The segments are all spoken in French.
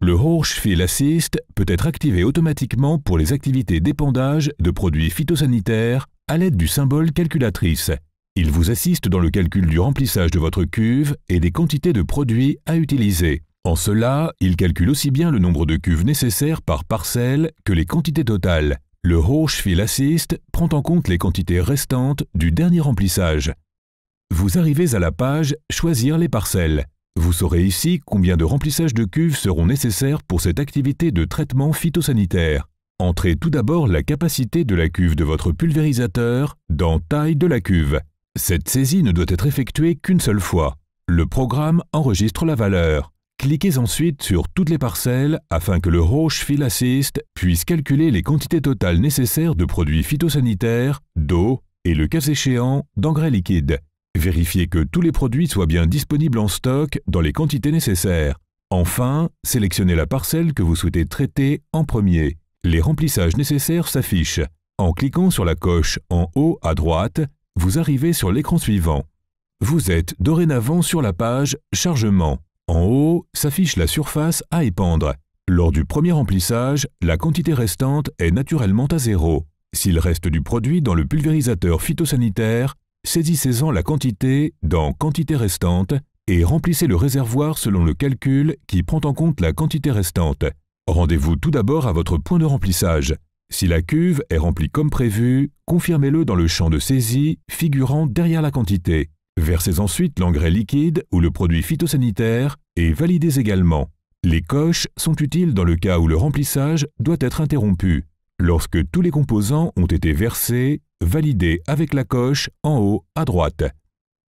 Le Hochschwil Assist peut être activé automatiquement pour les activités d'épandage de produits phytosanitaires à l'aide du symbole calculatrice. Il vous assiste dans le calcul du remplissage de votre cuve et des quantités de produits à utiliser. En cela, il calcule aussi bien le nombre de cuves nécessaires par parcelle que les quantités totales. Le Hochschwil Assist prend en compte les quantités restantes du dernier remplissage. Vous arrivez à la page « Choisir les parcelles ». Vous saurez ici combien de remplissages de cuves seront nécessaires pour cette activité de traitement phytosanitaire. Entrez tout d'abord la capacité de la cuve de votre pulvérisateur dans « Taille de la cuve ». Cette saisie ne doit être effectuée qu'une seule fois. Le programme enregistre la valeur. Cliquez ensuite sur toutes les parcelles afin que le Hochschwil Assist puisse calculer les quantités totales nécessaires de produits phytosanitaires, d'eau et, le cas échéant, d'engrais liquides. Vérifiez que tous les produits soient bien disponibles en stock dans les quantités nécessaires. Enfin, sélectionnez la parcelle que vous souhaitez traiter en premier. Les remplissages nécessaires s'affichent. En cliquant sur la coche en haut à droite, vous arrivez sur l'écran suivant. Vous êtes dorénavant sur la page « Chargement ». En haut s'affiche la surface à épandre. Lors du premier remplissage, la quantité restante est naturellement à 0. S'il reste du produit dans le pulvérisateur phytosanitaire, saisissez-en la quantité dans « Quantité restante » et remplissez le réservoir selon le calcul qui prend en compte la quantité restante. Rendez-vous tout d'abord à votre point de remplissage. Si la cuve est remplie comme prévu, confirmez-le dans le champ de saisie figurant derrière la quantité. Versez ensuite l'engrais liquide ou le produit phytosanitaire et validez également. Les coches sont utiles dans le cas où le remplissage doit être interrompu. Lorsque tous les composants ont été versés, validez avec la coche en haut à droite.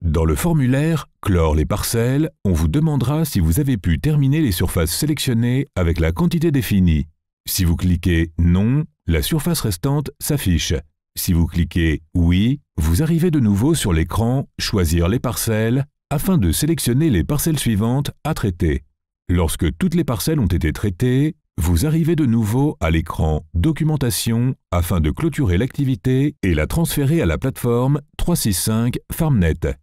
Dans le formulaire « Clore les parcelles », on vous demandera si vous avez pu terminer les surfaces sélectionnées avec la quantité définie. Si vous cliquez « Non », la surface restante s'affiche. Si vous cliquez « Oui », vous arrivez de nouveau sur l'écran « Choisir les parcelles » afin de sélectionner les parcelles suivantes à traiter. Lorsque toutes les parcelles ont été traitées, vous arrivez de nouveau à l'écran « Documentation » afin de clôturer l'activité et la transférer à la plateforme 365 FarmNet.